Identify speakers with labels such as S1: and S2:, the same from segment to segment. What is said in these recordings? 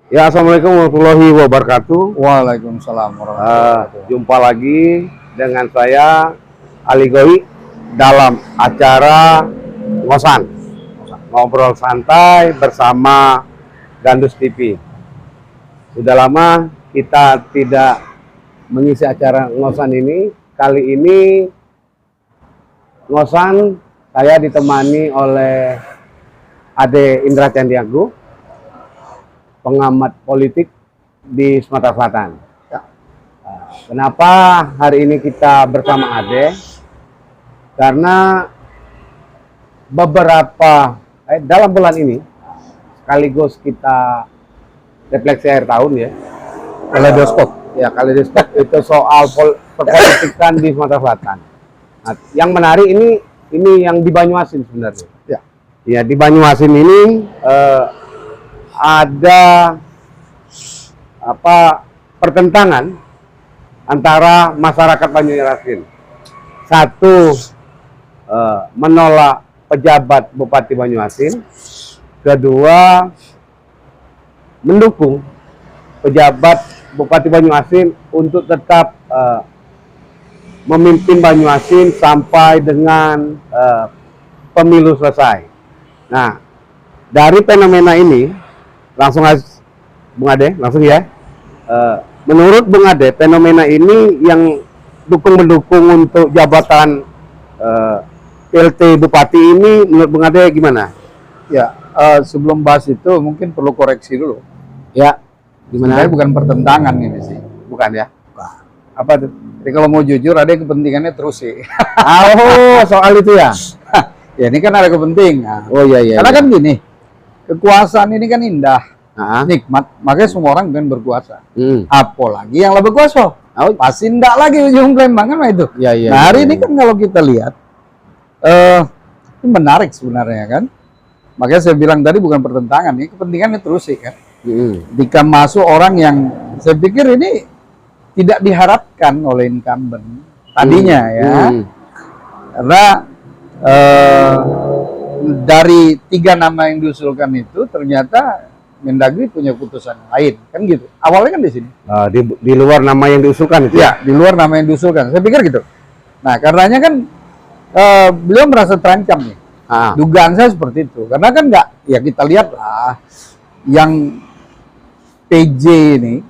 S1: Ya, assalamualaikum warahmatullahi wabarakatuh.
S2: Waalaikumsalam warahmatullahi wabarakatuh.
S1: Jumpa lagi dengan saya Ali Gowi dalam acara Ngosan, ngobrol santai bersama Gandus TV. Sudah lama kita tidak mengisi acara Ngosan ini. Kali ini Ngosan saya ditemani oleh Ade Indra Candiago, pengamat politik di Sumatera Selatan.
S2: Ya.
S1: Kenapa hari ini kita bersama Ade? Karena beberapa dalam bulan ini sekaligus kita refleksi akhir tahun ya.
S2: Kaleidoskop.
S1: Ya, kaleidoskop itu soal perpolitikan di Sumatera Selatan. Nah, yang menarik ini yang di Banyuasin sebenarnya.
S2: Ya.
S1: Ya, di Banyuasin ini ada pertentangan antara masyarakat Banyuasin. Satu menolak pejabat Bupati Banyuasin, kedua mendukung pejabat Bupati Banyuasin untuk tetap memimpin Banyuasin sampai dengan pemilu selesai. Nah, dari fenomena ini langsung Bung Ade, langsung ya. Menurut Bung Ade, fenomena ini yang mendukung untuk jabatan PLT Bupati ini, menurut Bung Ade gimana?
S2: Ya, sebelum bahas itu mungkin perlu koreksi dulu.
S1: Ya, gimana?
S2: Sebenarnya bukan pertentangan ini sih.
S1: Bukan ya?
S2: Apa tuh? Jadi kalau mau jujur ada kepentingannya terus sih.
S1: Oh, soal itu ya?
S2: Ya ini kan ada kepentingan.
S1: Oh iya iya.
S2: Karena
S1: iya.
S2: kan gini, kekuasaan ini kan indah,
S1: Nah,
S2: nikmat. Makanya semua orang pengen berkuasa.
S1: hmm.
S2: Apalagi yang lebih kuasa.
S1: Oh,
S2: Pasti enggak lagi ujung Palembang kan itu.
S1: iya iya.
S2: Nah hari
S1: iya,
S2: ini
S1: iya.
S2: kan kalau kita lihat, ini menarik sebenarnya kan. Makanya saya bilang tadi bukan pertentangan, ini kepentingannya terus sih kan. Jika masuk orang yang saya pikir ini tidak diharapkan oleh incumbent tadinya ya, karena dari 3 nama yang diusulkan itu ternyata Mendagri punya putusan lain kan gitu. Awalnya kan di sini.
S1: Di luar nama yang diusulkan itu
S2: Ya, di luar nama yang diusulkan. Saya pikir gitu. Nah, karenanya kan beliau merasa terancam nih.
S1: Ah.
S2: Dugaan saya seperti itu. Karena kan nggak, ya kita lihat lah, yang PJ ini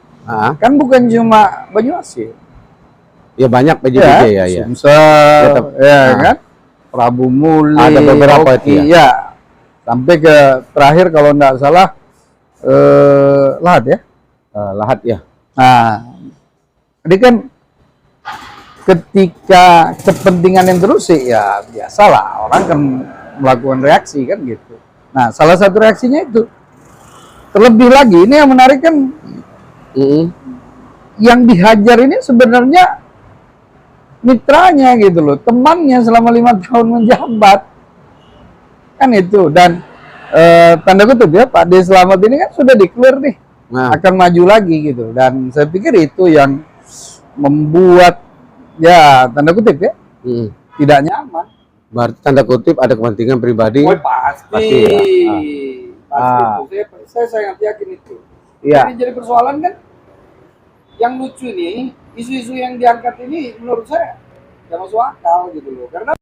S2: kan bukan cuma Banyuasin.
S1: Ya banyak PJJ ya, ya.
S2: Sumsel, ya
S1: Ah.
S2: kan? Prabu Muli,
S1: Ada beberapa itu ya.
S2: ya. Sampai ke terakhir kalau nggak salah Lahat ya.
S1: Lahat ya.
S2: Nah, jadi kan ketika kepentingan yang terus sih ya biasalah orang kan melakukan reaksi kan gitu. Nah, salah satu reaksinya itu. Terlebih lagi ini yang menarik kan yang dihajar ini sebenarnya mitranya gitu loh, temannya selama 5 tahun menjabat kan itu. Dan tanda kutip ya Pak D Slamet ini kan sudah declare nih akan maju lagi gitu. Dan saya pikir itu yang membuat ya tanda kutip ya tidak nyaman.
S1: Berarti tanda kutip ada kepentingan pribadi.
S2: Oh, pasti ya. Saya sangat yakin itu.
S1: Iya.
S2: Jadi persoalan kan yang lucu nih, isu-isu yang diangkat ini menurut saya nggak masuk akal gitu loh. Karena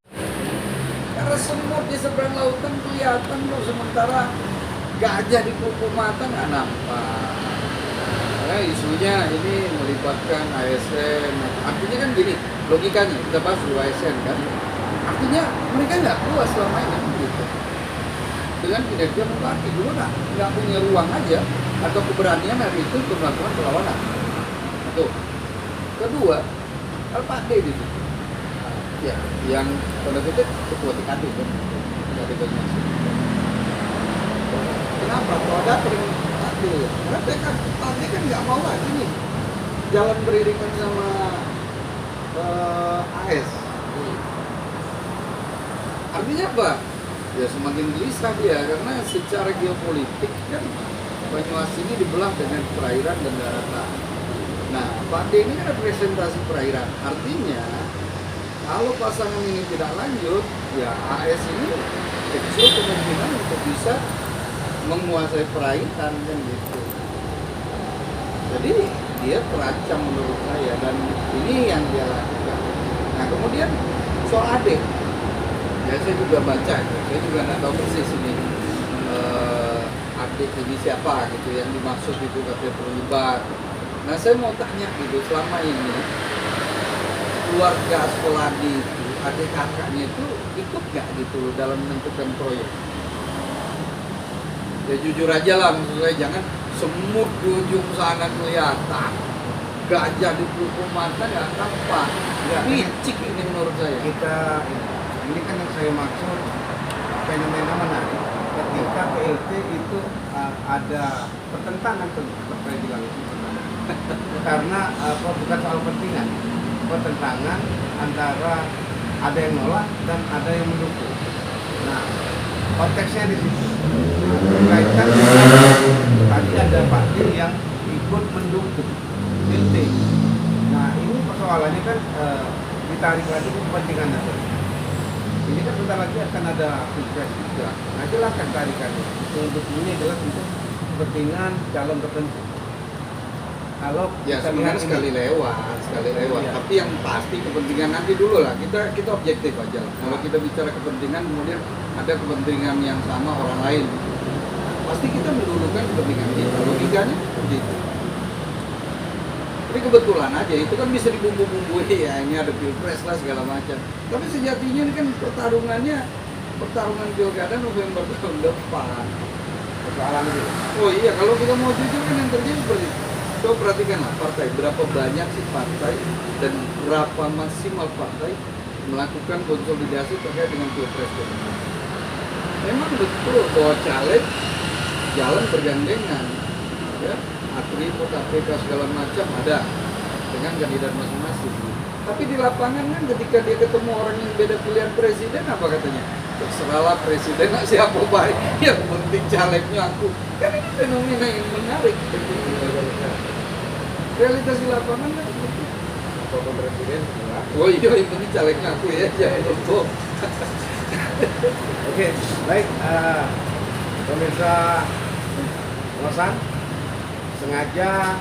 S2: semut di seberang lautan kelihatan loh, sementara gajah di kuku mata nggak nampak. Karena isunya ini melibatkan ASN. Artinya kan gini, logikanya kita bahas dulu ASN kan. Artinya mereka nggak puas selama ini gitu. Dengan kinerja Bupati dulu nggak punya ruang aja atau keberanian hari itu untuk melakukan perlawanan. Satu. Kedua, Pak D di situ. Ya, yang pada kutip ketua TKD kan, TKD Banyuasin. Kenapa? Kalau ada TKD, karena TKD kan nggak mau lagi nih jalan beriringan sama AS. Artinya apa? Ya semakin gelisah dia karena secara geopolitik kan Banyuasin ini dibelah dengan perairan dan daratan. Nah, Pak D ini kan representasi perairan. Artinya kalau pasangan ini tidak lanjut, ya AS ini kecil kemungkinan untuk bisa menguasai perairan kan gitu. Jadi dia terancam menurut saya, dan ini yang dia lakukan. Nah kemudian soal adik, ya saya juga baca, saya juga nggak tahu persis ini adik ini siapa gitu yang dimaksud itu katanya terlibat. Nah saya mau tanya gitu, selama ini keluarga Aspoladi itu, adik kakaknya itu ikut nggak gitu loh dalam menentukan proyek? Ya jujur aja lah, maksud saya jangan semut di ujung sana kelihatan, gajah di pelupuk mata nggak tampak.
S3: Ya,
S2: Licik ini menurut saya.
S3: ini kan yang saya maksud fenomena menarik ketika PLT itu ada pertentangan terkait dengan itu. Karena bukan soal kepentingan, pertentangan antara ada yang nolak dan ada yang mendukung. Nah, konteksnya di situ. Berkaitan tadi ada partai yang ikut mendukung PLT. Nah, ini persoalannya kan ditarik lagi ke kepentingan nasional. Ini kan bentar lagi akan ada pilpres juga. Nah, jelas kan tarikannya. Untuk ini adalah untuk kepentingan calon tertentu. Kalau
S2: Ya
S3: kita
S2: sebenarnya
S3: lihat
S2: sekali
S3: ini,
S2: lewat.
S3: Iya.
S2: Tapi yang pasti kepentingan nanti dulu lah. Kita objektif aja lah. Kalau kita bicara kepentingan, kemudian ada kepentingan yang sama orang lain. Pasti kita mendulukan kepentingan kita. Logikanya seperti itu. Tapi kebetulan aja itu kan bisa dibumbu-bumbui ya, ini ada pilpres lah segala macam. Tapi sejatinya ini kan pertarungan pilkada November tahun depan.
S3: persoalan itu.
S2: Oh iya, kalau kita mau jujur kan yang terjadi seperti itu. Coba perhatikanlah partai, berapa banyak sih partai dan berapa maksimal partai melakukan konsolidasi terkait dengan pilpres. Memang betul bahwa caleg jalan bergandengan, ya, atribut, APK segala macam ada dengan kandidat masing-masing. Tapi di lapangan kan ketika dia ketemu orang yang beda pilihan presiden, apa katanya? Terserahlah presiden siapa baik, yang penting calegnya aku. Kan ini fenomena yang menarik. Realitas di lapangan kan begitu.
S3: Apapun presiden, enggak.
S2: Oh iya, yang penting calegnya aku ya, jangan lupa.
S3: Oke, baik. Pemirsa Ngosan, sengaja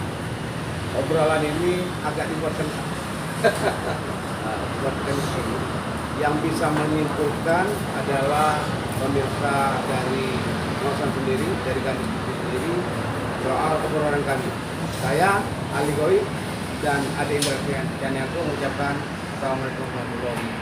S3: obrolan ini agak dibuatkan buatkan ini. Yang bisa menyimpulkan adalah pemirsa dari Ngosan sendiri, dari kami sendiri, soal obrolan kami. Saya Ali Goi dan Ade Indra Kianianto mengucapkan Assalamualaikum warahmatullahi wabarakatuh.